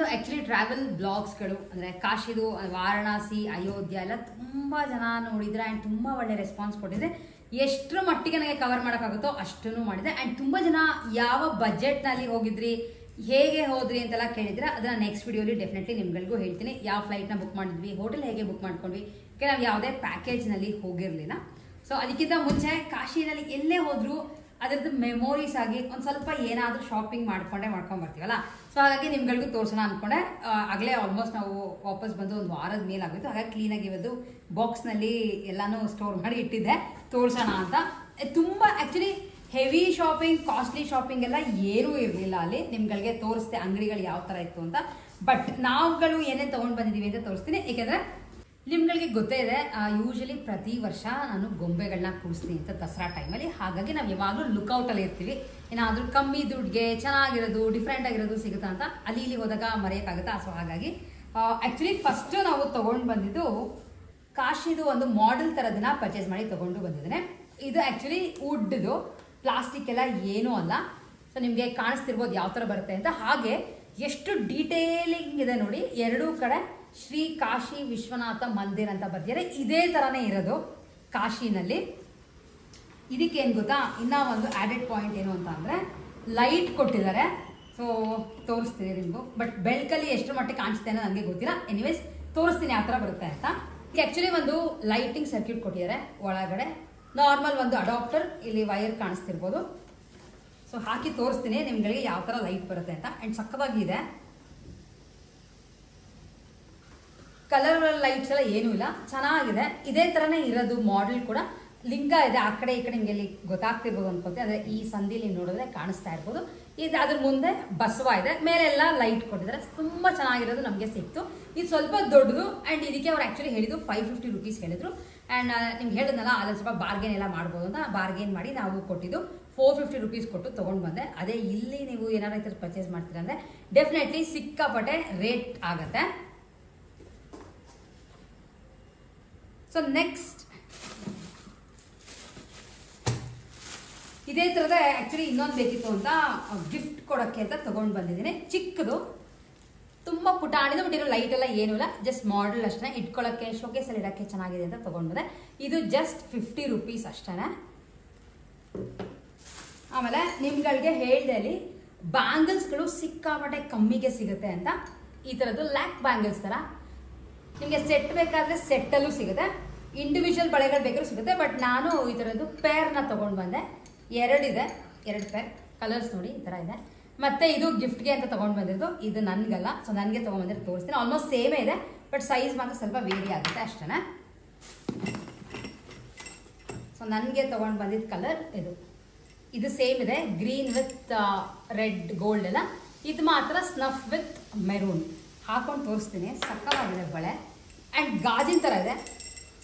ನಮ್ಮದು actually travel ಬ್ಲಾಗ್ಸ್ಗಳು ಅಂದರೆ ಕಾಶಿದು, ವಾರಣಾಸಿ, ಅಯೋಧ್ಯ ಎಲ್ಲ ತುಂಬ ಜನ ನೋಡಿದರೆ ಆ್ಯಂಡ್ ತುಂಬ ಒಳ್ಳೆ ರೆಸ್ಪಾನ್ಸ್ ಕೊಟ್ಟಿದೆ. ಎಷ್ಟರ ಮಟ್ಟಿಗೆ ನನಗೆ ಕವರ್ ಮಾಡೋಕ್ಕಾಗುತ್ತೋ ಅಷ್ಟನ್ನು ಮಾಡಿದೆ. ಆ್ಯಂಡ್ ತುಂಬ ಜನ ಯಾವ ಬಜೆಟ್ನಲ್ಲಿ ಹೋಗಿದ್ರಿ, ಹೇಗೆ ಹೋದ್ರಿ ಅಂತೆಲ್ಲ ಕೇಳಿದ್ರೆ ಅದನ್ನು ನೆಕ್ಸ್ಟ್ ವಿಡಿಯೋಲಿ ಡೆಫಿನೆಟ್ಲಿ ನಿಮ್ಗಳಿಗೂ ಹೇಳ್ತೀನಿ. ಯಾವ ಫ್ಲೈಟ್ನ ಬುಕ್ ಮಾಡಿದ್ವಿ, ಹೋಟೆಲ್ ಹೇಗೆ ಬುಕ್ ಮಾಡ್ಕೊಂಡ್ವಿ, ಯಾಕೆ ನಾವು ಯಾವುದೇ ಪ್ಯಾಕೇಜ್ನಲ್ಲಿ ಹೋಗಿರಲಿಲ್ಲ. ಸೊ ಅದಕ್ಕಿಂತ ಮುಂಚೆ ಕಾಶಿನಲ್ಲಿ ಎಲ್ಲೇ ಹೋದರೂ ಅದರದ್ದು ಮೆಮೊರೀಸ್ ಆಗಿ ಒಂದು ಸ್ವಲ್ಪ ಏನಾದರೂ ಶಾಪಿಂಗ್ ಮಾಡ್ಕೊಂಡ್ಬರ್ತೀವಲ್ಲ. ಸೊ ಹಾಗಾಗಿ ನಿಮ್ಗಳಿಗೂ ತೋರಿಸೋಣ ಅಂದ್ಕೊಂಡೆ. ಆಗಲೇ ಆಲ್ಮೋಸ್ಟ್ ನಾವು ವಾಪಸ್ ಬಂದು ಒಂದು ವಾರದ ಮೇಲೆ ಆಗಿತ್ತು. ಹಾಗಾಗಿ ಕ್ಲೀನಾಗಿ ಇವತ್ತು ಬಾಕ್ಸ್ನಲ್ಲಿ ಎಲ್ಲನೂ ಸ್ಟೋರ್ ಮಾಡಿ ಇಟ್ಟಿದ್ದೆ ತೋರಿಸೋಣ ಅಂತ. ತುಂಬ actually heavy shopping, costly shopping ಎಲ್ಲ ಏನೂ ಇರಲಿಲ್ಲ ಅಲ್ಲಿ. ನಿಮ್ಗಳಿಗೆ ತೋರಿಸ್ದೆ ಅಂಗಡಿಗಳು ಯಾವ ಥರ ಇತ್ತು ಅಂತ. ಬಟ್ ನಾವುಗಳು ಏನೇನು ತೊಗೊಂಡು ಬಂದಿದ್ದೀವಿ ಅಂತ ತೋರಿಸ್ತೀನಿ. ಏಕೆಂದರೆ ನಿಮ್ಗಳಿಗೆ ಗೊತ್ತೇ ಇದೆ, ಯೂಶಲಿ ಪ್ರತಿ ವರ್ಷ ನಾನು ಗೊಂಬೆಗಳನ್ನ ಕೂರಿಸ್ತೀನಿ ಅಂತ ದಸರಾ ಟೈಮಲ್ಲಿ. ಹಾಗಾಗಿ ನಾವು ಯಾವಾಗಲೂ ಲುಕ್ಔಟಲ್ಲಿ ಇರ್ತೀವಿ, ಏನಾದರೂ ಕಮ್ಮಿ ದುಡ್ಡಿಗೆ ಚೆನ್ನಾಗಿರೋದು, ಡಿಫ್ರೆಂಟ್ ಆಗಿರೋದು ಸಿಗುತ್ತಾ ಅಂತ. ಅಲ್ಲಿ ಇಲ್ಲಿ ಹೋದಾಗ ಮರೆಯೋಕ್ಕಾಗುತ್ತಾ. ಸೊ ಹಾಗಾಗಿ ಆ್ಯಕ್ಚುಲಿ ಫಸ್ಟು ನಾವು ತೊಗೊಂಡು ಬಂದಿದ್ದು ಕಾಶಿದು ಒಂದು ಮಾಡೆಲ್ ಥರದನ್ನ ಪರ್ಚೇಸ್ ಮಾಡಿ ತೊಗೊಂಡು ಬಂದಿದ್ದೇನೆ. ಇದು ಆ್ಯಕ್ಚುಲಿ ವುಡ್ದು, ಪ್ಲಾಸ್ಟಿಕ್ ಎಲ್ಲ ಏನೂ ಅಲ್ಲ. ಸೊ ನಿಮಗೆ ಕಾಣಿಸ್ತಿರ್ಬೋದು ಯಾವ ಥರ ಬರುತ್ತೆ ಅಂತ. ಹಾಗೆ ಎಷ್ಟು ಡೀಟೇಲಿಂಗ್ ಇದೆ ನೋಡಿ. ಎರಡೂ ಕಡೆ ಶ್ರೀ ಕಾಶಿ ವಿಶ್ವನಾಥ ಮಂದಿರ್ ಅಂತ ಬರ್ತಿದ್ದಾರೆ. ಇದೇ ಥರನೇ ಇರೋದು ಕಾಶಿನಲ್ಲಿ. ಇದಕ್ಕೇನು ಗೊತ್ತಾ, ಇನ್ನೂ ಒಂದು ಆ್ಯಡೆಡ್ ಪಾಯಿಂಟ್ ಏನು ಅಂತ ಅಂದರೆ ಲೈಟ್ ಕೊಟ್ಟಿದ್ದಾರೆ. ಸೊ ತೋರಿಸ್ತೀನಿ ನಿಮಗೂ. ಬಟ್ ಬೆಳಕಲ್ಲಿ ಎಷ್ಟು ಮಟ್ಟಿಗೆ ಕಾಣಿಸುತ್ತೆ ಅನ್ನೋ ನನಗೆ ಗೊತ್ತಿಲ್ಲ. ಎನಿವೇಸ್ ತೋರಿಸ್ತೀನಿ ಯಾವ ಥರ ಬರುತ್ತೆ ಅಂತ. ಆ್ಯಕ್ಚುಲಿ ಒಂದು ಲೈಟಿಂಗ್ ಸರ್ಕ್ಯೂಟ್ ಕೊಟ್ಟಿದ್ದಾರೆ ಒಳಗಡೆ. ನಾರ್ಮಲ್ ಒಂದು ಅಡಾಪ್ಟರ್, ಇಲ್ಲಿ ವೈರ್ ಕಾಣಿಸ್ತಿರ್ಬೋದು. ಸೊ ಹಾಕಿ ತೋರಿಸ್ತೀನಿ ನಿಮ್ಗಳಿಗೆ ಯಾವ ಥರ ಲೈಟ್ ಬರುತ್ತೆ ಅಂತ. ಆ್ಯಂಡ್ ಸಕ್ಕತ್ತಾಗಿದೆ. ಕಲರ್ ಲೈಟ್ಸ್ ಎಲ್ಲ ಏನೂ ಇಲ್ಲ, ಚೆನ್ನಾಗಿದೆ. ಇದೇ ಥರನೇ ಇರೋದು ಮಾಡೆಲ್ ಕೂಡ. ಲಿಂಗ ಇದೆ ಆ ಕಡೆ ಈ ಕಡೆ, ಹಿಂಗೆ ಇಲ್ಲಿ ಗೊತ್ತಾಗ್ತಿರ್ಬೋದು ಅನ್ಕೋತೀನಿ. ಅಂದರೆ ಈ ಸಂದಿಲಿ ನೋಡಿದ್ರೆ ಕಾಣಿಸ್ತಾ ಇರ್ಬೋದು. ಇದು ಅದ್ರ ಮುಂದೆ ಬಸವ ಇದೆ, ಮೇಲೆಲ್ಲ ಲೈಟ್ ಕೊಟ್ಟಿದ್ದಾರೆ. ತುಂಬ ಚೆನ್ನಾಗಿರೋದು ನಮಗೆ ಸಿಕ್ತು. ಇದು ಸ್ವಲ್ಪ ದೊಡ್ಡದು. ಆ್ಯಂಡ್ ಇದಕ್ಕೆ ಅವ್ರು ಆ್ಯಕ್ಚುಲಿ ಹೇಳಿದ್ದು 550 ರೂಪೀಸ್ ಹೇಳಿದ್ರು. ಆ್ಯಂಡ್ ನಿಮ್ಗೆ ಹೇಳಿದ್ನಲ್ಲ ಅದ್ರಲ್ಲಿ ಸ್ವಲ್ಪ ಬಾರ್ಗೇನ್ ಎಲ್ಲ ಮಾಡ್ಬೋದು ಅಂತ. ಬಾರ್ಗೇನ್ ಮಾಡಿ ನಾವು ಕೊಟ್ಟಿದ್ದು 450 ರೂಪೀಸ್ ಕೊಟ್ಟು ತೊಗೊಂಡು ಬಂದೆ. ಅದೇ ಇಲ್ಲಿ ನೀವು ಏನಾರು ಈ ಥರ ಪರ್ಚೇಸ್ ಮಾಡ್ತೀರ ಅಂದರೆ ಡೆಫಿನೆಟ್ಲಿ ಸಿಕ್ಕಾಪಟ್ಟೆ ರೇಟ್ ಆಗುತ್ತೆ. ಸೊ ನೆಕ್ಸ್ಟ್ ಇದೇ ಥರದ ಆ್ಯಕ್ಚುಲಿ ಇನ್ನೊಂದು ಬೇಕಿತ್ತು ಅಂತ ಗಿಫ್ಟ್ ಕೊಡೋಕ್ಕೆ ಅಂತ ತೊಗೊಂಡು ಬಂದಿದ್ದೀನಿ. ಚಿಕ್ಕದು, ತುಂಬ ಪುಟಾಣಿದು. ಬಟ್ ಇರೋ ಲೈಟ್ ಎಲ್ಲ ಏನೂ ಇಲ್ಲ, ಜಸ್ಟ್ ಮಾಡೆಲ್ ಅಷ್ಟೇ. ಇಟ್ಕೊಳ್ಳೋಕ್ಕೆ, ಶೋಕೇಸಲ್ಲಿ ಇಡೋಕ್ಕೆ ಚೆನ್ನಾಗಿದೆ ಅಂತ ತೊಗೊಂಡು ಬಂದೆ. ಇದು ಜಸ್ಟ್ 50 ರೂಪೀಸ್ ಅಷ್ಟೇ. ಆಮೇಲೆ ನಿಮ್ಗಳಿಗೆ ಹೇಳಿದೆ ಅಲ್ಲಿ ಬ್ಯಾಂಗಲ್ಸ್ಗಳು ಸಿಕ್ಕಾಪಟ್ಟೆ ಕಮ್ಮಿಗೆ ಸಿಗುತ್ತೆ ಅಂತ. ಈ ಥರದ್ದು ಲ್ಯಾಕ್ ಬ್ಯಾಂಗಲ್ಸ್ ಥರ ನಿಮಗೆ ಸೆಟ್ ಬೇಕಾದರೆ ಸೆಟ್ಟಲ್ಲೂ ಸಿಗುತ್ತೆ, ಇಂಡಿವಿಜುವಲ್ ಬಳೆಗಳು ಬೇಕಾದ್ರೂ ಸಿಗುತ್ತೆ. ಬಟ್ ನಾನು ಈ ಥರದ್ದು ಪೇರ್ನ ತೊಗೊಂಡು ಬಂದೆ. ಎರಡಿದೆ, 2 ಪೇರ್. ಕಲರ್ಸ್ ನೋಡಿ ಈ ಥರ ಇದೆ. ಮತ್ತು ಇದು ಗಿಫ್ಟ್ಗೆ ಅಂತ ತೊಗೊಂಡು ಬಂದಿರೋದು. ಇದು ನನಗಲ್ಲ, ಸೊ ನನಗೆ ತೊಗೊಂಡ್ಬಂದಿರೋದು ತೋರಿಸ್ತೀನಿ. ಆಲ್ಮೋಸ್ಟ್ ಸೇಮೇ ಇದೆ, ಬಟ್ ಸೈಜ್ ಮಾತ್ರ ಸ್ವಲ್ಪ ವೇರಿ ಆಗುತ್ತೆ ಅಷ್ಟೇ. ಸೊ ನನಗೆ ತೊಗೊಂಡು ಬಂದಿದ್ದ ಕಲರ್ ಇದು ಸೇಮ್ ಇದೆ, ಗ್ರೀನ್ ವಿತ್ ರೆಡ್ ಗೋಲ್ಡ್ ಎಲ್ಲ. ಇದು ಮಾತ್ರ ಸ್ನಫ್ ವಿತ್ ಮೆರೂನ್. ಹಾಕೊಂಡು ತೋರಿಸ್ತೀನಿ. ಸಕ್ಕತ್ತಾಗಿದೆ ಬಳೆ. ಆ್ಯಂಡ್ ಗಾಜಿನ ಥರ ಇದೆ.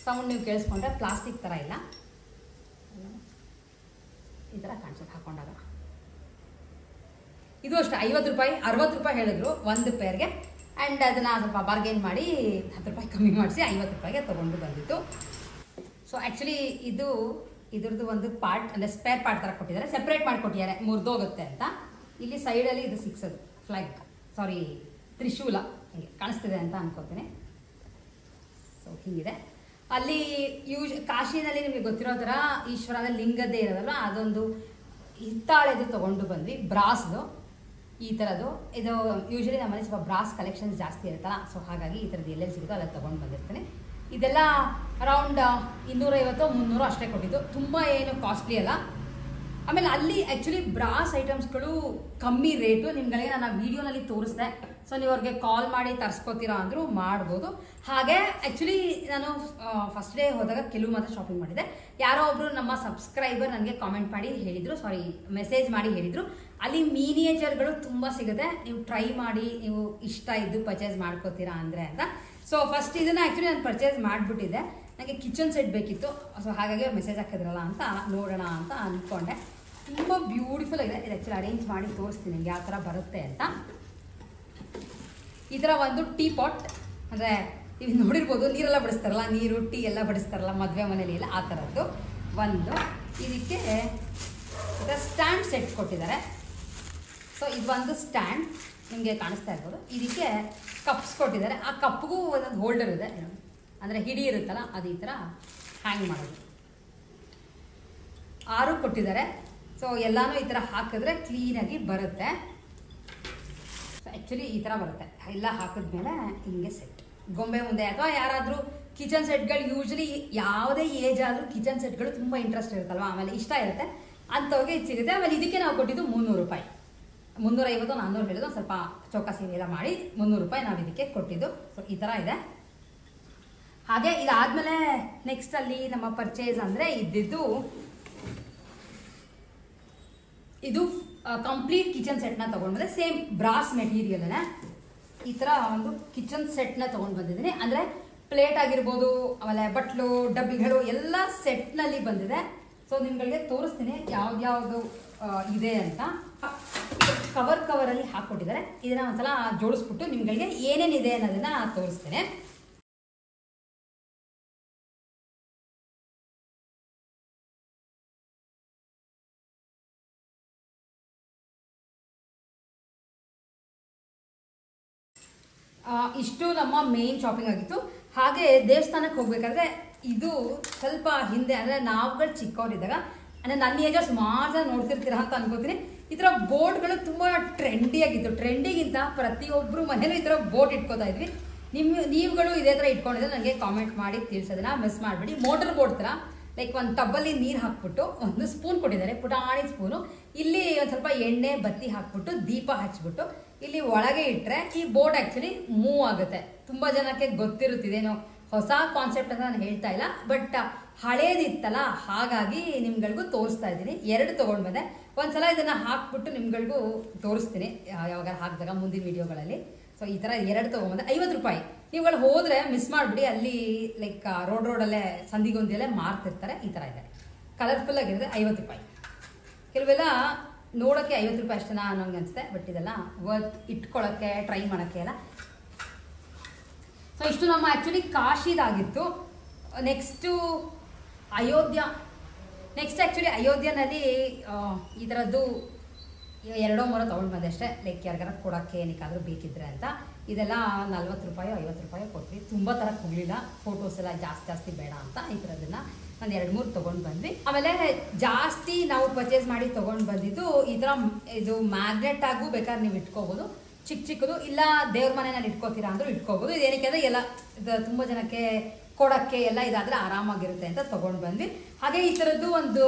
ಸೌಂಡ್ ನೀವು ಕೇಳಿಸ್ಕೊಂಡ್ರೆ ಪ್ಲಾಸ್ಟಿಕ್ ಥರ ಇಲ್ಲ, ಈ ಥರ ಕಾಣಿಸುತ್ತೆ ಹಾಕೊಂಡಾಗ. ಇದು ಅಷ್ಟೇ 50 ರೂಪಾಯಿ, 60 ರೂಪಾಯಿ ಹೇಳಿದ್ರು ಒಂದು ಪೇರ್ಗೆ. ಆ್ಯಂಡ್ ಅದನ್ನು ಸ್ವಲ್ಪ ಬಾರ್ಗೇನ್ ಮಾಡಿ 10 ರೂಪಾಯಿ ಕಮ್ಮಿ ಮಾಡಿಸಿ 50 ರೂಪಾಯಿಗೆ ತೊಗೊಂಡು ಬಂದಿತ್ತು. ಸೊ ಆ್ಯಕ್ಚುಲಿ ಇದ್ರದ್ದು ಒಂದು ಪಾರ್ಟ್ ಅಂದರೆ ಸ್ಪೇರ್ ಪಾರ್ಟ್ ಥರ ಕೊಟ್ಟಿದ್ದಾರೆ, ಸೆಪ್ರೇಟ್ ಮಾಡಿಕೊಟ್ಟಿದ್ದಾರೆ, ಮುರಿದೋಗುತ್ತೆ ಅಂತ. ಇಲ್ಲಿ ಸೈಡಲ್ಲಿ ಇದು ಸಿಕ್ಸೋದು ಫ್ಲಾಗ್, ಸಾರಿ ತ್ರಿಶೂಲ, ಹಿಂಗೆ ಕಾಣಿಸ್ತಿದೆ ಅಂತ ಅನ್ಕೋತೀನಿ. ಸೊ ಹೀಗಿದೆ. ಅಲ್ಲಿ ಕಾಶಿನಲ್ಲಿ ನಿಮಗೆ ಗೊತ್ತಿರೋ ಥರ ಈಶ್ವರನ ಲಿಂಗದ್ದೇ ಇರೋದಲ್ಲ, ಅದೊಂದು ಹಿತ್ತಾಳೆದು ತೊಗೊಂಡು ಬಂದ್ವಿ, ಬ್ರಾಸ್ದು ಈ ಥರದ್ದು. ಇದು ಯೂಶಲಿ ನಮ್ಮಲ್ಲಿ ಸ್ವಲ್ಪ ಬ್ರಾಸ್ ಕಲೆಕ್ಷನ್ಸ್ ಜಾಸ್ತಿ ಇರುತ್ತಲ್ಲ. ಸೊ ಹಾಗಾಗಿ ಈ ಥರದ್ದು ಎಲ್ಲೆಲ್ಲಿ ಸಿಗುತ್ತೋ ಅಲ್ಲ ತೊಗೊಂಡು ಬಂದಿರ್ತೀನಿ. ಇದೆಲ್ಲ ಅರೌಂಡ್ 250-300 ಅಷ್ಟೇ ಕೊಟ್ಟಿದ್ದು, ತುಂಬ ಏನು ಕಾಸ್ಟ್ಲಿ ಅಲ್ಲ. ಆಮೇಲೆ ಅಲ್ಲಿ ಆ್ಯಕ್ಚುಲಿ ಬ್ರಾಸ್ ಐಟಮ್ಸ್ಗಳು ಕಮ್ಮಿ ರೇಟು. ನಿಮ್ಗಳಿಗೆ ನಾನು ವೀಡಿಯೋನಲ್ಲಿ ತೋರಿಸಿದೆ. ಸೊ ನೀವು ಅವ್ರಿಗೆ ಕಾಲ್ ಮಾಡಿ ತರಿಸ್ಕೋತೀರಾ ಅಂದರೂ ಮಾಡ್ಬೋದು. ಹಾಗೆ ಆ್ಯಕ್ಚುಲಿ ನಾನು ಫಸ್ಟ್ ಡೇ ಹೋದಾಗ ಕೆಲವು ಮಾತ್ರ ಶಾಪಿಂಗ್ ಮಾಡಿದೆ. ಯಾರೋ ಒಬ್ಬರು ನಮ್ಮ ಸಬ್ಸ್ಕ್ರೈಬರ್ ನನಗೆ ಕಾಮೆಂಟ್ ಮಾಡಿ ಹೇಳಿದರು, ಮೆಸೇಜ್ ಮಾಡಿ ಹೇಳಿದರು, ಅಲ್ಲಿ ಮಿನಿಯೇಚರ್ಗಳು ತುಂಬ ಸಿಗುತ್ತೆ, ನೀವು ಟ್ರೈ ಮಾಡಿ, ನೀವು ಇಷ್ಟ ಇದ್ದು ಪರ್ಚೇಸ್ ಮಾಡ್ಕೋತೀರಾ ಅಂದರೆ ಅಂತ. ಸೊ ಫಸ್ಟ್ ಇದನ್ನು ಆ್ಯಕ್ಚುಲಿ ನಾನು ಪರ್ಚೇಸ್ ಮಾಡಿಬಿಟ್ಟಿದ್ದೆ. ನನಗೆ ಕಿಚನ್ ಸೆಟ್ ಬೇಕಿತ್ತು. ಸೊ ಹಾಗಾಗಿ ಮೆಸೇಜ್ ಹಾಕಿದ್ರಲ್ಲ ಅಂತ ನೋಡೋಣ ಅಂತ ಅಂದ್ಕೊಂಡೆ. ತುಂಬ ಬ್ಯೂಟಿಫುಲ್ ಆಗಿದೆ. ಇದು ಆ್ಯಕ್ಚುಲಿ ಅರೇಂಜ್ ಮಾಡಿ ತೋರಿಸ್ತೀನಿ ನಿಮ್ಗೆ ಯಾವ ಥರ ಬರುತ್ತೆ ಅಂತ. ಈ ಥರ ಒಂದು ಟೀ ಪಾಟ್, ಅಂದರೆ ನೀವು ನೋಡಿರ್ಬೋದು, ನೀರೆಲ್ಲ ಬಡಿಸ್ತಾರಲ್ಲ, ನೀರು ಟೀ ಎಲ್ಲ ಬಡಿಸ್ತಾರಲ್ಲ ಮದುವೆ ಮನೇಲಿ ಎಲ್ಲ, ಆ ಥರದ್ದು ಒಂದು. ಇದಕ್ಕೆ ಸ್ಟ್ಯಾಂಡ್ ಸೆಟ್ ಕೊಟ್ಟಿದ್ದಾರೆ. ಸೊ ಇದು ಒಂದು ಸ್ಟ್ಯಾಂಡ್. ನಿಮಗೆ ಕಾಣಿಸ್ತಾ ಇರ್ಬೋದು. ಇದಕ್ಕೆ ಕಪ್ಸ್ ಕೊಟ್ಟಿದ್ದಾರೆ. ಆ ಕಪ್ಗೂ ಒಂದೊಂದು ಹೋಲ್ಡರ್ ಇದೆ, ಅಂದರೆ ಹಿಡಿ ಇರುತ್ತಲ್ಲ ಅದು ಈ ಥರ ಹ್ಯಾಂಗ್ ಮಾಡೋದು. 6 ಕೊಟ್ಟಿದ್ದಾರೆ. ಸೊ ಎಲ್ಲನೂ ಈ ಥರ ಹಾಕಿದ್ರೆ ಕ್ಲೀನಾಗಿ ಬರುತ್ತೆ. ಸೊ ಆ್ಯಕ್ಚುಲಿ ಈ ಥರ ಬರುತ್ತೆ. ಎಲ್ಲ ಹಾಕಿದ್ಮೇಲೆ ಹಿಂಗೆ ಸೆಟ್ ಗೊಂಬೆ ಮುಂದೆ ಅಥವಾ ಯಾರಾದರೂ ಕಿಚನ್ ಸೆಟ್ಗಳು ಯೂಶ್ವಲಿ ಯಾವುದೇ ಏಜ್ ಆದರೂ ಕಿಚನ್ ಸೆಟ್ಗಳು ತುಂಬ ಇಂಟ್ರೆಸ್ಟ್ ಇರುತ್ತಲ್ವ, ಆಮೇಲೆ ಇಷ್ಟ ಇರುತ್ತೆ ಅಂಥವ್ರಿಗೆ ಇದು ಸಿಗುತ್ತೆ. ಆಮೇಲೆ ಇದಕ್ಕೆ ನಾವು ಕೊಟ್ಟಿದ್ದು 300 ರೂಪಾಯಿ, 350 400 ಹೇಳಿದ್ದು ಸ್ವಲ್ಪ ಚೌಕಾಸಿ ಎಲ್ಲ ಮಾಡಿ 300 ರೂಪಾಯಿ ನಾವು ಇದಕ್ಕೆ ಕೊಟ್ಟಿದ್ದು. ಸೊ ಈ ಥರ ಇದೆ. ಹಾಗೆ ಇದಾದಮೇಲೆ ನೆಕ್ಸ್ಟ್ ಅಲ್ಲಿ ನಮ್ಮ ಪರ್ಚೇಸ್ ಅಂದರೆ ಇದ್ದಿದ್ದು ಇದು ಕಂಪ್ಲೀಟ್ ಕಿಚನ್ ಸೆಟ್ನ ತೊಗೊಂಡು ಬಂದೆ. ಸೇಮ್ ಬ್ರಾಸ್ ಮೆಟೀರಿಯಲ್ನ ಈ ಥರ ಒಂದು ಕಿಚನ್ ಸೆಟ್ನ ತೊಗೊಂಡು ಬಂದಿದ್ದೀನಿ. ಅಂದರೆ ಪ್ಲೇಟ್ ಆಗಿರ್ಬೋದು, ಆಮೇಲೆ ಬಟ್ಲು ಡಬ್ಬಿಗಳು ಎಲ್ಲ ಸೆಟ್ನಲ್ಲಿ ಬಂದಿದೆ. ಸೊ ನಿಮ್ಗಳಿಗೆ ತೋರಿಸ್ತೀನಿ ಯಾವ್ದ್ಯಾವುದು ಇದೆ ಅಂತ. ಕವರಲ್ಲಿ ಹಾಕ್ಕೊಟ್ಟಿದ್ದಾರೆ. ಇದನ್ನ ಒಂದ್ಸಲ ಜೋಡಿಸ್ಬಿಟ್ಟು ನಿಮ್ಗಳಿಗೆ ಏನೇನಿದೆ ಅನ್ನೋದನ್ನ ತೋರಿಸ್ತೇನೆ. ಇಷ್ಟು ನಮ್ಮ ಮೇನ್ ಶಾಪಿಂಗ್ ಆಗಿತ್ತು. ಹಾಗೆ ದೇವಸ್ಥಾನಕ್ಕೆ ಹೋಗ್ಬೇಕಾದ್ರೆ ಇದು ಸ್ವಲ್ಪ ಹಿಂದೆ, ಅಂದರೆ ನಾವುಗಳು ಚಿಕ್ಕವರಿದ್ದಾಗ, ಅಂದರೆ ನನ್ನ ಏಜ್ ಸುಮಾರು ಜನ ನೋಡ್ತಿರ್ತೀರಾ ಅಂತ ಅನ್ಕೋತೀನಿ. ಈ ಥರ ಬೋರ್ಡ್ಗಳು ತುಂಬ ಟ್ರೆಂಡಿ ಆಗಿತ್ತು. ಟ್ರೆಂಡಿಗಿಂತ ಪ್ರತಿಯೊಬ್ಬರು ಮನೇಲೂ ಈ ಥರ ಬೋರ್ಡ್ ಇಟ್ಕೋತಾ ಇದ್ವಿ. ನೀವುಗಳು ಇದೇ ಥರ ಇಟ್ಕೊಂಡಿದ್ರೆ ನನಗೆ ಕಾಮೆಂಟ್ ಮಾಡಿ ತಿಳಿಸೋದನ್ನ ಮಿಸ್ ಮಾಡಬೇಡಿ. ಮೋಟರ್ ಬೋರ್ಡ್ ಥರ ಲೈಕ್ ಒಂದು ಟಬ್ಬಲ್ಲಿ ನೀರು ಹಾಕ್ಬಿಟ್ಟು ಒಂದು ಸ್ಪೂನ್ ಕೊಟ್ಟಿದ್ದಾರೆ, ಪುಟಾಣಿ ಸ್ಪೂನು. ಇಲ್ಲಿ ಒಂದು ಸ್ವಲ್ಪ ಎಣ್ಣೆ ಬತ್ತಿ ಹಾಕ್ಬಿಟ್ಟು ದೀಪ ಹಚ್ಬಿಟ್ಟು ಇಲ್ಲಿ ಒಳಗೆ ಇಟ್ಟರೆ ಈ ಬೋರ್ಡ್ ಆ್ಯಕ್ಚುಲಿ ಮೂವ್ ಆಗುತ್ತೆ. ತುಂಬ ಜನಕ್ಕೆ ಗೊತ್ತಿರುತ್ತಿದೇನೋ, ಹೊಸ ಕಾನ್ಸೆಪ್ಟ್ ಅಂತ ನಾನು ಹೇಳ್ತಾ ಇಲ್ಲ, ಬಟ್ ಹಳೇದಿತ್ತಲ್ಲ ಹಾಗಾಗಿ ನಿಮ್ಗಳಿಗೂ ತೋರಿಸ್ತಾ ಇದ್ದೀನಿ. 2 ತೊಗೊಂಡು ಬಂದೆ. ಒಂದ್ಸಲ ಇದನ್ನು ಹಾಕ್ಬಿಟ್ಟು ನಿಮ್ಗಳಿಗೂ ತೋರಿಸ್ತೀನಿ ಯಾವಾಗ ಹಾಕಿದಾಗ ಮುಂದಿನ ವಿಡಿಯೋಗಳಲ್ಲಿ. ಸೊ ಈ ಥರ 2 ತೊಗೊಂಡ್ಬಂದೆ. 50 ರೂಪಾಯಿ. ನೀವುಗಳು ಹೋದರೆ ಮಿಸ್ ಮಾಡಿಬಿಡಿ, ಅಲ್ಲಿ ಲೈಕ್ ರೋಡಲ್ಲೇ ಸಂದಿಗೊಂದಿಯಲ್ಲೇ ಮಾರ್ತಿರ್ತಾರೆ. ಈ ಥರ ಇದೆ, ಕಲರ್ಫುಲ್ ಆಗಿರುತ್ತೆ. 50 ರೂಪಾಯಿ. ಕೆಲವೆಲ್ಲ ನೋಡೋಕ್ಕೆ 50 ರೂಪಾಯಿ ಅಷ್ಟೇನಾ ಅನ್ನೋಂಗೆ ಅನಿಸುತ್ತೆ, ಬಟ್ ಇದೆಲ್ಲ ವರ್ತ್ ಇಟ್ಕೊಳ್ಳೋಕ್ಕೆ ಟ್ರೈ ಮಾಡೋಕ್ಕೆ ಎಲ್ಲ. ಸೊ ಇಷ್ಟು ನಮ್ಮ ಆ್ಯಕ್ಚುಲಿ ಕಾಶಿದಾಗಿತ್ತು. ನೆಕ್ಸ್ಟು ಅಯೋಧ್ಯ. ನೆಕ್ಸ್ಟ್ ಆ್ಯಕ್ಚುಲಿ ಅಯೋಧ್ಯನಲ್ಲಿ ಈ ಥರದ್ದು 2-3 ತೊಗೊಂಡು ಬಂದೆ ಅಷ್ಟೇ, ಲೈಕ್ ಯಾರಿಗಾರ ಕೊಡೋಕ್ಕೆ ಏನಕ್ಕಾದರೂ ಬೇಕಿದ್ರೆ ಅಂತ. ಇದೆಲ್ಲ 40 ರೂಪಾಯಿ 50 ರೂಪಾಯಿ ಕೊಟ್ವಿ. ತುಂಬ ಥರ ಕೊಡಲಿಲ್ಲ, ಫೋಟೋಸ್ ಎಲ್ಲ ಜಾಸ್ತಿ ಬೇಡ ಅಂತ ಈ ಥರದನ್ನು ಒಂದು 2-3 ತೊಗೊಂಡು ಬಂದ್ವಿ. ಆಮೇಲೆ ಜಾಸ್ತಿ ನಾವು ಪರ್ಚೇಸ್ ಮಾಡಿ ತೊಗೊಂಡು ಬಂದಿದ್ದು ಈ ಥರ ಇದು ಮ್ಯಾಗ್ನೆಟ್ ಆಗು ಬೇಕಾದ್ರೆ ನೀವು ಇಟ್ಕೋಬೋದು, ಚಿಕ್ಕದು. ಇಲ್ಲ ದೇವ್ರ ಮನೆಯಲ್ಲಿ ಇಟ್ಕೋತೀರಾ ಅಂದರೂ ಇಟ್ಕೋಬೋದು. ಇದೇನಕ್ಕೆ ಅಂದರೆ ಎಲ್ಲ ತುಂಬ ಜನಕ್ಕೆ ಕೊಡೋಕ್ಕೆ ಎಲ್ಲ ಇದಾದರೆ ಆರಾಮಾಗಿರುತ್ತೆ ಅಂತ ತೊಗೊಂಡು ಬಂದ್ವಿ. ಹಾಗೆ ಈ ಥರದ್ದು ಒಂದು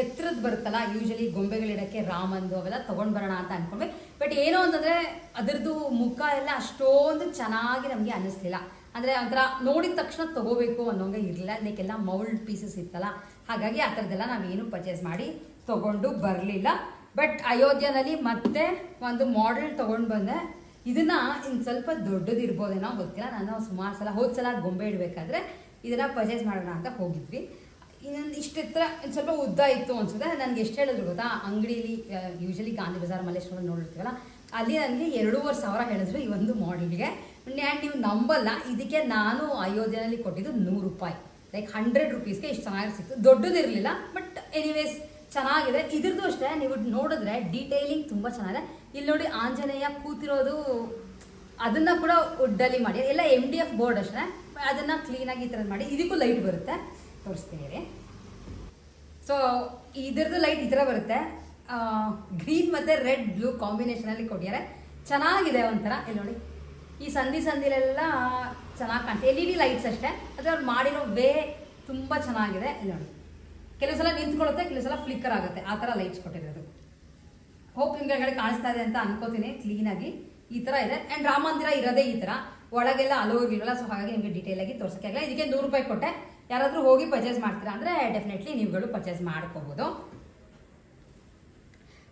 ಎತ್ತರದ್ದು ಬರುತ್ತಲ್ಲ, ಯೂಶಲಿ ಗೊಂಬೆಗಳಿಡೋಕ್ಕೆ ರಾಮಂದು ಅವೆಲ್ಲ ತೊಗೊಂಡು ಬರೋಣ ಅಂತ ಅಂದ್ಕೊಂಡ್ವಿ. ಬಟ್ ಏನೋ ಅಂತಂದರೆ ಅದರದ್ದು ಮುಖ ಎಲ್ಲ ಅಷ್ಟೊಂದು ಚೆನ್ನಾಗಿ ನಮಗೆ ಅನ್ನಿಸ್ಲಿಲ್ಲ. ಅಂದರೆ ಒಂಥರ ನೋಡಿದ ತಕ್ಷಣ ತೊಗೋಬೇಕು ಅನ್ನೋಂಗೆ ಇರಲಿಲ್ಲ. ಅದಕ್ಕೆಲ್ಲ ಮೌಲ್ಡ್ ಪೀಸಸ್ ಇತ್ತಲ್ಲ, ಹಾಗಾಗಿ ಆ ಥರದ್ದೆಲ್ಲ ನಾವೇನು ಪರ್ಚೇಸ್ ಮಾಡಿ ತೊಗೊಂಡು ಬರಲಿಲ್ಲ. ಬಟ್ ಅಯೋಧ್ಯನಲ್ಲಿ ಮತ್ತೆ ಒಂದು ಮಾಡೆಲ್ ತೊಗೊಂಡು ಬಂದೆ. ಇದನ್ನು ಇನ್ನು ಸ್ವಲ್ಪ ದೊಡ್ಡದಿರ್ಬೋದೇನೋ ಗೊತ್ತಿಲ್ಲ. ನಾನು ಸುಮಾರು ಸಲ ಹೋದ್ಸಲ ಗೊಂಬೆ ಇಡಬೇಕಾದ್ರೆ ಇದನ್ನು ಪರ್ಚೇಸ್ ಮಾಡೋಣ ಅಂತ ಹೋಗಿದ್ವಿ. ಇನ್ನೊಂದು ಇಷ್ಟೆತ್ತರ ಸ್ವಲ್ಪ ಉದ್ದ ಇತ್ತು ಅನ್ಸುತ್ತೆ. ನನಗೆ ಎಷ್ಟು ಹೇಳಿದ್ರು ಗೊತ್ತಾ, ಅಂಗಡೀಲಿ ಯೂಶಲಿ ಗಾಂಧಿ ಬಜಾರ್ ಮಲ್ಲೇಶ್ವರ ನೋಡಿರ್ತೀವಲ್ಲ, ಅಲ್ಲಿ ನನಗೆ 2,500 ಹೇಳಿದ್ರು ಈ ಒಂದು ಮಾಡೆಲ್ಗೆ. ನೀವು ನಂಬಲ್ಲ, ಇದಕ್ಕೆ ನಾನು ಅಯೋಧ್ಯೆಯಲ್ಲಿ ಕೊಟ್ಟಿದ್ದು 100 ರೂಪಾಯಿ, ಲೈಕ್ 100 ರೂಪೀಸ್ಗೆ ಇಷ್ಟು ಚೆನ್ನಾಗಿ ಸಿಕ್ತು. ದೊಡ್ಡದಿರಲಿಲ್ಲ, ಬಟ್ ಎನಿವೇಸ್ ಚೆನ್ನಾಗಿದೆ. ಇದ್ರದ್ದು ಅಷ್ಟೇ, ನೀವು ನೋಡಿದ್ರೆ ಡೀಟೇಲಿಂಗ್ ತುಂಬ ಚೆನ್ನಾಗಿದೆ. ಇಲ್ಲಿ ನೋಡಿ ಆಂಜನೇಯ ಕೂತಿರೋದು, ಅದನ್ನು ಕೂಡ ವುಡ್ಡಲ್ಲಿ ಮಾಡಿ, ಎಲ್ಲ MDF ಬೋರ್ಡ್ ಅಷ್ಟೇ. ಅದನ್ನು ಕ್ಲೀನಾಗಿ ಈ ಥರದ್ದು ಮಾಡಿ. ಇದಕ್ಕೂ ಲೈಟ್ ಬರುತ್ತೆ, ತೋರಿಸ್ತೀನಿ ರೀ. ಸೊ ಇದ್ರದ್ದು ಲೈಟ್ ಈ ಥರ ಬರುತ್ತೆ, ಗ್ರೀನ್ ಮತ್ತು ರೆಡ್ ಬ್ಲೂ ಕಾಂಬಿನೇಷನಲ್ಲಿ ಕೊಟ್ಟಿದ್ದಾರೆ. ಚೆನ್ನಾಗಿದೆ ಒಂಥರ. ಇಲ್ಲಿ ನೋಡಿ ಈ ಸಂದಿಲೆಲ್ಲ ಚೆನ್ನಾಗಿ ಕಾಣ್ತದೆ. LED ಲೈಟ್ಸ್ ಅಷ್ಟೇ, ಅದು ಅವ್ರು ಮಾಡಿರೋ ವೇ ತುಂಬ ಚೆನ್ನಾಗಿದೆ. ಇಲ್ಲಿ ನೋಡಿ ಕೆಲವು ಸಲ ನಿಂತ್ಕೊಳ್ಳುತ್ತೆ, ಕೆಲವು ಸಲ ಫ್ಲಿಕ್ಕರ್ ಆಗುತ್ತೆ, ಆ ಥರ ಲೈಟ್ಸ್ ಕೊಟ್ಟಿರೋದು. ಹೋಪ್ ನಿಮ್ಗೆ ಕಾಣಿಸ್ತಾ ಇದೆ ಅಂತ ಅನ್ಕೋತೀನಿ ಕ್ಲೀನಾಗಿ. ಈ ಥರ ಇದೆ. ಆ್ಯಂಡ್ ರಾಮ ಮಂದಿರ ಇರೋದೇ ಈ ಥರ, ಒಳಗೆಲ್ಲ ಅಲೋ ಇರಲಿಲ್ಲ. ಸೊ ಹಾಗಾಗಿ ನಿಮಗೆ ಡೀಟೇಲಾಗಿ ತೋರ್ಸೋಕ್ಕಾಗಲ್ಲ. ಇದಕ್ಕೆ 100 ರೂಪಾಯಿ ಕೊಟ್ಟೆ. ಯಾರಾದರೂ ಹೋಗಿ ಪರ್ಚೇಸ್ ಮಾಡ್ತೀರಾ ಅಂದರೆ ಡೆಫಿನೆಟ್ಲಿ ನೀವುಗಳು ಪರ್ಚೇಸ್ ಮಾಡ್ಕೋಬೋದು.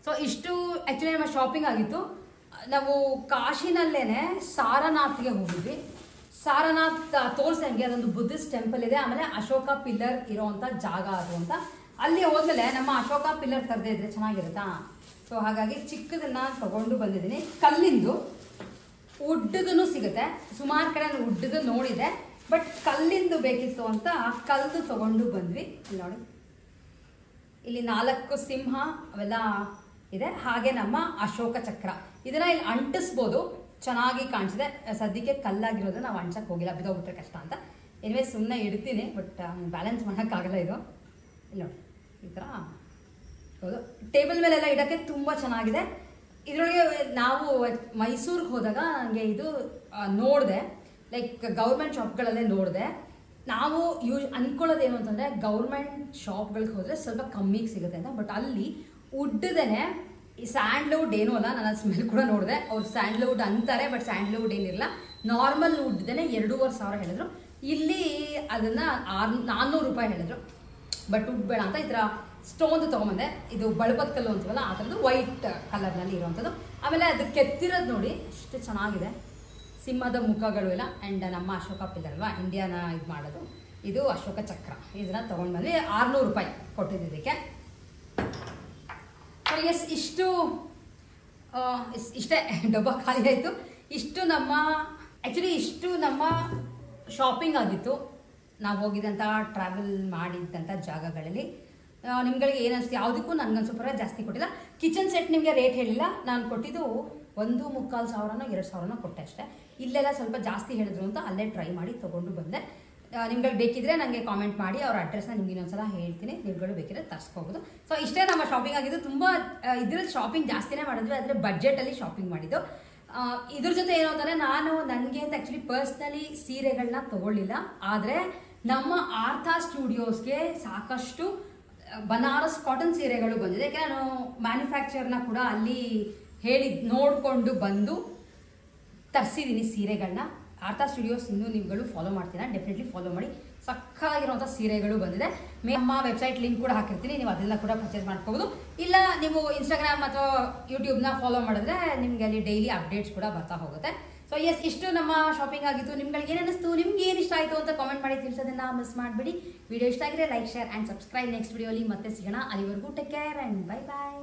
ಸೊ ಇಷ್ಟು ಆ್ಯಕ್ಚುಲಿ ನಮ್ಮ ಶಾಪಿಂಗ್ ಆಗಿತ್ತು. ನಾವು ಕಾಶಿನಲ್ಲೇ ಸಾರನಾಥ್ಗೆ ಹೋಗಿದ್ವಿ. ಸಾರನಾಥ್ ತೋರಿಸಿ ನಮಗೆ ಅದೊಂದು ಬುದ್ಧಿಸ್ಟ್ ಟೆಂಪಲ್ ಇದೆ, ಆಮೇಲೆ ಅಶೋಕ ಪಿಲ್ಲರ್ ಇರೋವಂಥ ಜಾಗ ಅದು ಅಂತ. ಅಲ್ಲಿ ಹೋದ್ಮೇಲೆ ನಮ್ಮ ಅಶೋಕ ಪಿಲ್ಲರ್ ತರದೇ ಇದ್ರೆ ಚೆನ್ನಾಗಿರುತ್ತಾ. ಸೊ ಹಾಗಾಗಿ ಚಿಕ್ಕದನ್ನು ತಗೊಂಡು ಬಂದಿದ್ದೀನಿ. ಕಲ್ಲಿಂದು ಉಡ್ಡದೂ ಸಿಗುತ್ತೆ, ಸುಮಾರು ಕಡೆ ನಾನು ಉಡ್ಡದು ನೋಡಿದೆ, ಬಟ್ ಕಲ್ಲಿಂದು ಬೇಕಿತ್ತು ಅಂತ ಕಲ್ಲು ತಗೊಂಡು ಬಂದ್ವಿ. ಇಲ್ಲಿ ನೋಡಿ, ಇಲ್ಲಿ 4 ಸಿಂಹ ಅವೆಲ್ಲ ಇದೆ. ಹಾಗೆ ನಮ್ಮ ಅಶೋಕ ಚಕ್ರ ಇದನ್ನ ಇಲ್ಲಿ ಅಂಟಿಸ್ಬೋದು, ಚೆನ್ನಾಗಿ ಕಾಣಿಸಿದೆ. ಸದ್ಯಕ್ಕೆ ಕಲ್ಲಾಗಿರೋದು ನಾವು ಅಂಟಕ್ಕೆ ಹೋಗಿಲ್ಲ, ಬಿದ್ದೋಗ್ಬಿಟ್ರೆ ಕಷ್ಟ ಅಂತ. ಏನಿವೆ ಸುಮ್ಮನೆ ಇಡ್ತೀನಿ, ಬಟ್ ಬ್ಯಾಲೆನ್ಸ್ ಮಾಡೋಕ್ಕಾಗಲ್ಲ. ಇದು ಇಲ್ಲ ನೋಡಿ ಈ ಥರ ಹೌದು, ಟೇಬಲ್ ಮೇಲೆಲ್ಲ ಇಡೋಕ್ಕೆ ತುಂಬ ಚೆನ್ನಾಗಿದೆ. ಇದರೊಳಗೆ ನಾವು ಮೈಸೂರಿಗೆ ಹೋದಾಗ ನನಗೆ ಇದು ನೋಡಿದೆ, ಲೈಕ್ ಗೌರ್ಮೆಂಟ್ ಶಾಪ್ಗಳಲ್ಲೇ ನೋಡಿದೆ. ನಾವು ಅನ್ಕೊಳ್ಳೋದೇನು ಅಂತಂದರೆ ಗೌರ್ಮೆಂಟ್ ಶಾಪ್ಗಳಿಗೆ ಹೋದರೆ ಸ್ವಲ್ಪ ಕಮ್ಮಿಗೆ ಸಿಗುತ್ತೆ ಅಂತ, ಬಟ್ ಅಲ್ಲಿ ಉಡ್ಡದೇನೆ ಈ ಸ್ಯಾಂಡ್ಲ್ವುಡ್ ಏನೂ ಅಲ್ಲ. ನಾನು ಸ್ಮೆಲ್ ಕೂಡ ನೋಡಿದೆ, ಅವ್ರು ಸ್ಯಾಂಡ್ಲ್ವುಡ್ ಅಂತಾರೆ, ಬಟ್ ಸ್ಯಾಂಡ್ಲ್ವುಡ್ ಏನಿರಲ್ಲ, ನಾರ್ಮಲ್ ಉಡ್ಡದೇನೆ 2,500 ಹೇಳಿದ್ರು. ಇಲ್ಲಿ ಅದನ್ನು 400 ರೂಪಾಯಿ ಹೇಳಿದ್ರು. ಬಟ್ ಉಡ್ ಬೇಡ ಅಂತ ಈ ಥರ ಸ್ಟೋನ್ದು ತೊಗೊಂಬಂದೆ. ಇದು ಬಳಪದ ಕಲ್ಲು ಅಂತೀವಲ್ಲ ಆ ಥರದ್ದು ವೈಟ್ ಕಲರ್ನಲ್ಲಿ ಇರೋವಂಥದ್ದು. ಆಮೇಲೆ ಅದು ಕೆತ್ತಿರೋದು ನೋಡಿ ಎಷ್ಟು ಚೆನ್ನಾಗಿದೆ, ಸಿಂಹದ ಮುಖಗಳು ಎಲ್ಲ. ಆ್ಯಂಡ್ ನಮ್ಮ ಅಶೋಕ ಪಿಲ್ಲರ್ ಅಲ್ವಾ ಇಂಡಿಯಾನ ಇದು ಮಾಡೋದು, ಇದು ಅಶೋಕ ಚಕ್ರ. ಇದನ್ನ ತೊಗೊಂಡು ಬಂದ್ವಿ, 600 ರೂಪಾಯಿ ಕೊಟ್ಟಿದ್ದು ಇದಕ್ಕೆ. ಎಸ್ ಇಷ್ಟೇ ಡಬ್ಬ ಖಾಲಿ ಆಯಿತು. ಇಷ್ಟು ನಮ್ಮ ಶಾಪಿಂಗ್ ಆಗಿತ್ತು ನಾವು ಹೋಗಿದ್ದಂಥ ಟ್ರಾವೆಲ್ ಮಾಡಿದ್ದಂಥ ಜಾಗಗಳಲ್ಲಿ. ನಿಮ್ಗಳಿಗೆ ಏನು ಅನಿಸ್ತು, ಯಾವುದಕ್ಕೂ ನನಗನ್ಸೋ ಜಾಸ್ತಿ ಕೊಟ್ಟಿಲ್ಲ. ಕಿಚನ್ ಸೆಟ್ ನಿಮಗೆ ರೇಟ್ ಹೇಳಿಲ್ಲ, ನಾನು ಕೊಟ್ಟಿದ್ದು 1,500 2,000 ಕೊಟ್ಟೆ ಅಷ್ಟೇ. ಇಲ್ಲೆಲ್ಲ ಸ್ವಲ್ಪ ಜಾಸ್ತಿ ಹೇಳಿದ್ರು ಅಂತ ಅಲ್ಲೇ ಟ್ರೈ ಮಾಡಿ ತೊಗೊಂಡು ಬಂದೆ. ನಿಮ್ಗೆ ಬೇಕಿದ್ರೆ ನನಗೆ ಕಾಮೆಂಟ್ ಮಾಡಿ, ಅವ್ರ ಅಡ್ರೆಸ್ನ ನಿಮ್ಗೆ ಇನ್ನೊಂದ್ಸಲ ಹೇಳ್ತೀನಿ, ನೀವುಗಳು ಬೇಕಿದ್ರೆ ತರಿಸ್ಕೋಬೋದು. ಸೊ ಇಷ್ಟೇ ನಮ್ಮ ಶಾಪಿಂಗ್ ಆಗಿದ್ದು. ತುಂಬ ಇದ್ರಲ್ಲಿ ಶಾಪಿಂಗ್ ಜಾಸ್ತಿನೇ ಮಾಡಿದ್ವಿ, ಆದರೆ ಬಡ್ಜೆಟಲ್ಲಿ ಶಾಪಿಂಗ್ ಮಾಡಿದ್ದು. ಇದ್ರ ಜೊತೆ ಏನು ಅಂತಂದರೆ ನನಗೆ ಅಂತ ಆ್ಯಕ್ಚುಲಿ ಪರ್ಸ್ನಲಿ ಸೀರೆಗಳನ್ನ ತೊಗೊಳ್ಳಿಲ್ಲ, ಆದರೆ ನಮ್ಮ ಆರ್ಥಾ ಸ್ಟುಡಿಯೋಸ್ಗೆ ಸಾಕಷ್ಟು ಬನಾರಸ್ ಕಾಟನ್ ಸೀರೆಗಳು ಬಂದಿದೆ. ಯಾಕೆಂದರೆ ನಾನು ಮ್ಯಾನುಫ್ಯಾಕ್ಚರ್ನ ಕೂಡ ಅಲ್ಲಿ ನೋಡಿಕೊಂಡು ಬಂದು ತರಿಸಿದ್ದೀನಿ ಸೀರೆಗಳನ್ನ. ಆರ್ಥಾ ಸ್ಟುಡಿಯೋಸ್ ಇನ್ನೂ ನೀವುಗಳು ಫಾಲೋ ಮಾಡ್ತೀರಾ, ಡೆಫಿನೆಟ್ಲಿ ಫಾಲೋ ಮಾಡಿ. ಸಕ್ಕಾಗಿರುವಂಥ ಸೀರೆಗಳು ಬಂದಿದೆ. ನಮ್ಮ ವೆಬ್ಸೈಟ್ ಲಿಂಕ್ ಕೂಡ ಹಾಕಿರ್ತೀನಿ, ನೀವು ಅದೆಲ್ಲ ಕೂಡ ಪರ್ಚೇಸ್ ಮಾಡ್ಕೋಬೋದು. ಇಲ್ಲ ನೀವು ಇನ್ಸ್ಟಾಗ್ರಾಮ್ ಅಥವಾ ಯೂಟ್ಯೂಬ್ನ ಫಾಲೋ ಮಾಡಿದ್ರೆ ನಿಮಗೆ ಅಲ್ಲಿ ಡೈಲಿ ಅಪ್ಡೇಟ್ಸ್ ಕೂಡ ಬರ್ತಾ ಹೋಗುತ್ತೆ. ಸೊ ಇಷ್ಟು ನಮ್ಮ ಶಾಪಿಂಗ್ ಆಗಿತ್ತು. ನಿಮ್ಗಳಿಗೆ ಏನು ಅನ್ನಿಸ್ತು, ನಿಮ್ಗೆ ಏನು ಇಷ್ಟ ಆಯಿತು ಅಂತ ಕಾಮೆಂಟ್ ಮಾಡಿ ತಿಳಿಸೋದನ್ನ ಮಿಸ್ ಮಾಡಬೇಡಿ. ವಿಡಿಯೋ ಇಷ್ಟ ಆಗಿದ್ರೆ like, share and subscribe. Next ವಿಡಿಯೋಲಿ ಮತ್ತೆ ಸಿಗೋಣ. ಅಲ್ಲಿವರೆಗೂ take care and bye bye.